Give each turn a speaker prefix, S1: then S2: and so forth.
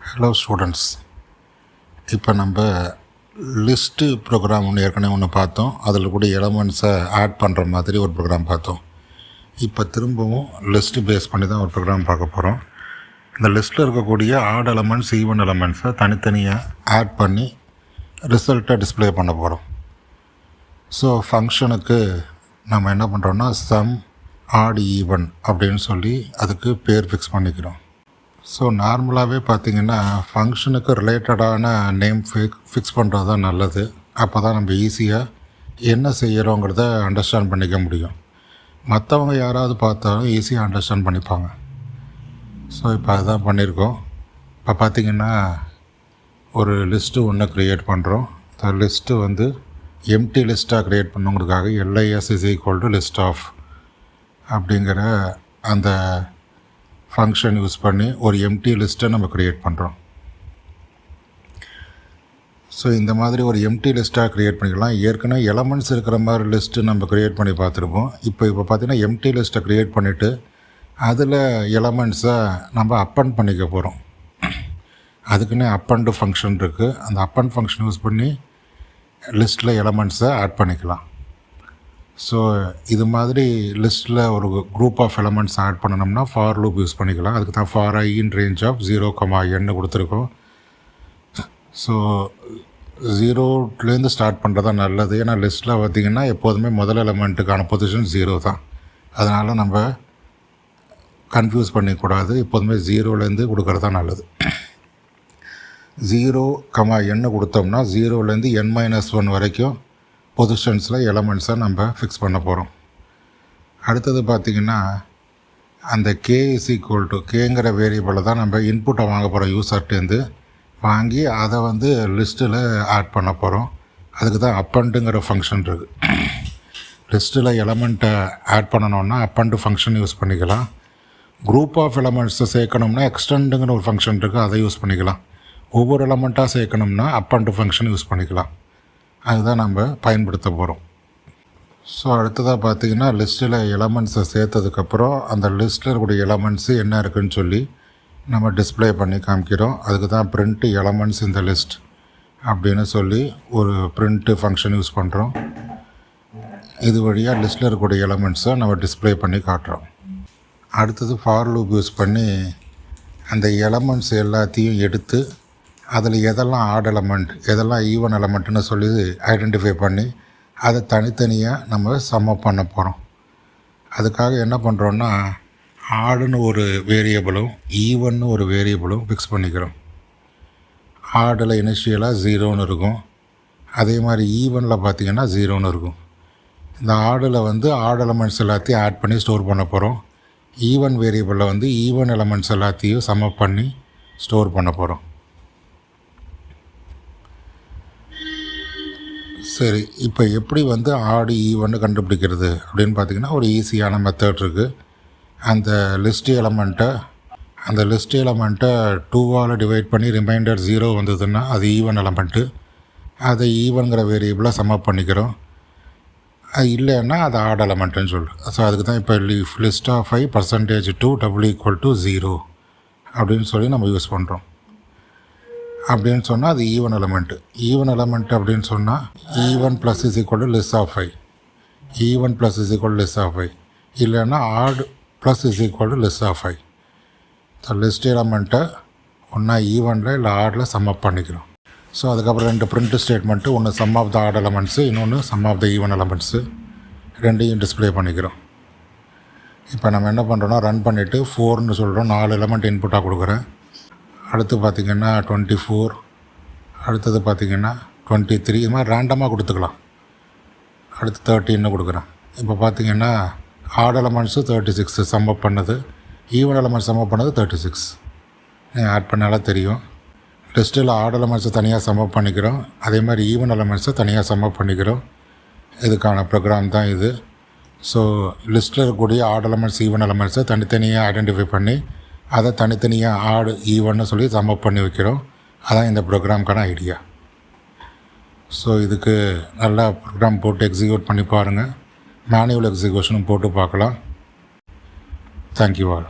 S1: Hello students, இப்போ நம்ம list program ஏற்கனவே பார்த்தோம். அதில் கூட எலமெண்ட்ஸை ஆட் பண்ணுற மாதிரி ஒரு ப்ரோக்ராம் பார்த்தோம். இப்போ திரும்பவும் லிஸ்ட்டு பேஸ் பண்ணி தான் ஒரு ப்ரோக்ராம் பார்க்க போகிறோம். இந்த லிஸ்ட்டில் இருக்கக்கூடிய ஆட் எலமெண்ட்ஸ், ஈவன் எலமெண்ட்ஸை தனித்தனியாக ஆட் பண்ணி ரிசல்ட்டை டிஸ்பிளே பண்ண போகிறோம். ஸோ ஃபங்க்ஷனுக்கு நம்ம என்ன பண்ணுறோன்னா சம் ஆட் ஈவன் அப்படின்னு சொல்லி அதுக்கு பேர் ஃபிக்ஸ் பண்ணிக்கிறோம். ஸோ நார்மலாகவே பார்த்திங்கன்னா ஃபங்க்ஷனுக்கு ரிலேட்டடான நேம் ஃபிக்ஸ் பண்ணுறது தான் நல்லது. அப்போ தான் நம்ம ஈஸியாக என்ன செய்கிறோங்கிறத அண்டர்ஸ்டாண்ட் பண்ணிக்க முடியும். மற்றவங்க யாராவது பார்த்தாலும் ஈஸியாக அண்டர்ஸ்டாண்ட் பண்ணிப்பாங்க. ஸோ இப்போ அதுதான் பண்ணியிருக்கோம். இப்போ பார்த்திங்கன்னா ஒரு லிஸ்ட்டு ஒன்று க்ரியேட் பண்ணுறோம். இந்த லிஸ்ட்டு எம்டி லிஸ்ட்டாக க்ரியேட் பண்ணுங்கிறதுக்காக LIS = list of அப்படிங்கிற அந்த ஃபங்க்ஷன் யூஸ் பண்ணி ஒரு எம்டி லிஸ்ட்டை நம்ம க்ரியேட் பண்ணுறோம். ஸோ இந்த மாதிரி ஒரு எம்டி லிஸ்ட்டாக க்ரியேட் பண்ணிக்கலாம். ஏற்கனவே எலமெண்ட்ஸ் இருக்கிற மாதிரி லிஸ்ட்டு நம்ம க்ரியேட் பண்ணி பார்த்துருப்போம். இப்போ பார்த்திங்கன்னா எம்டி லிஸ்ட்டை க்ரியேட் பண்ணிவிட்டு அதில் எலமெண்ட்ஸை நம்ம அப்பண்ட் பண்ணிக்க போகிறோம். அதுக்குன்னு அப்பண்ட் ஃபங்க்ஷன் இருக்குது. அந்த அப்பண்ட் ஃபங்க்ஷன் யூஸ் பண்ணி லிஸ்ட்டில் எலமெண்ட்ஸை ஆட் பண்ணிக்கலாம். ஸோ இது மாதிரி லிஸ்ட்டில் ஒரு குரூப் ஆஃப் எலமெண்ட்ஸ் ஆட் பண்ணணும்னா ஃபார் லூப் யூஸ் பண்ணிக்கலாம். அதுக்கு தான் for I in range of 0, n கொடுத்துருக்கோம். ஸோ 0லேருந்து ஸ்டார்ட் பண்ணுறது தான் நல்லது. ஏன்னா லிஸ்ட்டில் பார்த்திங்கன்னா எப்போதுமே முதல் எலமெண்ட்டுக்கான பொசிஷன் 0 தான். அதனால் நம்ம கன்ஃபியூஸ் பண்ணிக்கூடாது. எப்போதுமே 0லேருந்து கொடுக்குறது தான் நல்லது. 0, n கொடுத்தோம்னா 0லேருந்து n-1 வரைக்கும் பொசிஷன்ஸில் எலமெண்ட்ஸை நம்ம ஃபிக்ஸ் பண்ண போகிறோம். அடுத்தது பார்த்திங்கன்னா அந்த k=kங்கிற வேரியபிளை தான் நம்ம இன்புட்டை வாங்க போகிறோம். யூசர்ட்டேருந்து வாங்கி அதை லிஸ்ட்டில் ஆட் பண்ண போகிறோம். அதுக்கு தான் அப்பண்டுங்கிற ஃபங்க்ஷன் இருக்குது. லிஸ்ட்டில் எலமெண்ட்டை ஆட் பண்ணணுன்னா அப்பண்டு ஃபங்க்ஷன் யூஸ் பண்ணிக்கலாம். குரூப் ஆஃப் எலமெண்ட்ஸை சேர்க்கணும்னா எக்ஸ்டெண்டுங்கிற ஒரு ஃபங்க்ஷன் இருக்குது, அதை யூஸ் பண்ணிக்கலாம். ஒவ்வொரு எலமெண்ட்டாக சேர்க்கணும்னா அப்பண்டு ஃபங்க்ஷன் யூஸ் பண்ணிக்கலாம். அதுதான் நம்ம பயன்படுத்த போகிறோம். ஸோ அடுத்ததாக பார்த்திங்கன்னா லிஸ்ட்டில் எலமெண்ட்ஸை சேர்த்ததுக்கப்புறம் அந்த லிஸ்ட்டில் இருக்கக்கூடிய எலமெண்ட்ஸு என்ன இருக்குதுன்னு சொல்லி நம்ம டிஸ்பிளே பண்ணி காமிக்கிறோம். அதுக்கு தான் பிரிண்ட் எலமெண்ட்ஸ் இந்த லிஸ்ட் அப்படின்னு சொல்லி ஒரு பிரிண்ட்டு ஃபங்க்ஷன் யூஸ் பண்ணுறோம். இது வழியாக லிஸ்ட்டில் இருக்கக்கூடிய எலமெண்ட்ஸை நம்ம டிஸ்பிளே பண்ணி காட்டுறோம். அடுத்தது ஃபார் லூப் யூஸ் பண்ணி அந்த எலமெண்ட்ஸ் எல்லாத்தையும் எடுத்து அதில் எதெல்லாம் ஆட் எலமெண்ட், எதெல்லாம் ஈவன் எலமெண்ட்டுன்னு சொல்லி ஐடென்டிஃபை பண்ணி அதை தனித்தனியாக நம்ம சம்மப் பண்ண போகிறோம். அதுக்காக என்ன பண்ணுறோன்னா ஆடுன்னு ஒரு வேரியபிளும் ஈவன்னு ஒரு வேரியபிளும் ஃபிக்ஸ் பண்ணிக்கிறோம். ஆடில் இனிஷியலாக 0ன்னு இருக்கும். அதே மாதிரி ஈவனில் பார்த்திங்கன்னா 0ன்னு இருக்கும். இந்த ஆடில் ஆட் எலமெண்ட்ஸ் எல்லாத்தையும் ஆட் பண்ணி ஸ்டோர் பண்ண போகிறோம். ஈவன் வேரியபிளில் ஈவன் எலமெண்ட்ஸ் எல்லாத்தையும் சம்மப் பண்ணி ஸ்டோர் பண்ண போகிறோம். சரி, இப்போ எப்படி ஆடு ஈவன்னு கண்டுபிடிக்கிறது அப்படின்னு பார்த்திங்கன்னா ஒரு ஈஸியான மெத்தட் இருக்குது. அந்த லிஸ்ட் எலமெண்ட்டை 2ஆல் டிவைட் பண்ணி ரிமைண்டர் 0 வந்ததுன்னா அது ஈவன் எலமெண்ட்டு. அதை ஈவன்கிற வேரியபிளாக சம்மப் பண்ணிக்கிறோம். அது இல்லைன்னா அது ஆட் எலமெண்ட்டுன்னு சொல்லுவோம். ஸோ அதுக்கு தான் இப்போ லிஸ்ட் ஆஃப் I %2 0 அப்படின்னு சொல்லி நம்ம யூஸ் பண்ணுறோம். அப்படின்னு சொன்னால் அது ஈவன் எலமெண்ட்டு. ஈவன் எலமெண்ட் அப்படின்னு சொன்னால் even plus = list of I, even plus = list of I, இல்லைன்னா odd plus = list of I. List எலமெண்ட்டை ஒன்றா ஈவனில் இல்லை ஆடில் சம்மப் பண்ணிக்கிறோம். ஸோ அதுக்கப்புறம் 2 பிரிண்ட் ஸ்டேட்மெண்ட்டு, ஒன்று sum of the odd elements, இன்னொன்று sum of the even elements, ரெண்டையும் டிஸ்பிளே பண்ணிக்கிறோம். இப்போ நம்ம என்ன பண்ணுறோன்னா ரன் பண்ணிவிட்டு 4ன்னு சொல்கிறோம். 4 எலமெண்ட் இன்புட்டாக கொடுக்குறேன். அடுத்து பார்த்திங்கன்னா 24, அடுத்தது பார்த்திங்கன்னா 23, இது மாதிரி ரேண்டமாக கொடுத்துக்கலாம். அடுத்து 13 கொடுக்குறேன். இப்போ பார்த்திங்கன்னா ஆட் எலமெண்ட்ஸு 36 சம்மப் பண்ணது, ஈவன் எலமெண்ட்ஸ் சம்மப் பண்ணது 36. ஆட் பண்ணாலே தெரியும். லிஸ்ட்டில் ஆட் எலமெண்ட்ஸை தனியாக சம்மப் பண்ணிக்கிறோம். அதே மாதிரி ஈவன் எலமெண்ட்ஸை தனியாக சம்மப் பண்ணிக்கிறோம். இதுக்கான ப்ரோக்ராம் தான் இது. ஸோ லிஸ்ட்டில் இருக்கக்கூடிய ஆட் எலமெண்ட்ஸ், ஈவன் எலமெண்ட்ஸை தனித்தனியாக ஐடென்டிஃபை பண்ணி அதை தனித்தனியாக ஆடு ஈவன்னு சொல்லி சம்மப் பண்ணி வைக்கிறோம். அதான் இந்த ப்ரோக்ராம்க்கான ஐடியா. ஸோ இதுக்கு நல்லா ப்ரோக்ராம் போட்டு எக்ஸிக்யூட் பண்ணி பாருங்கள். மேனுவல் எக்ஸிக்யூஷனும் போட்டு பார்க்கலாம். Thank you all.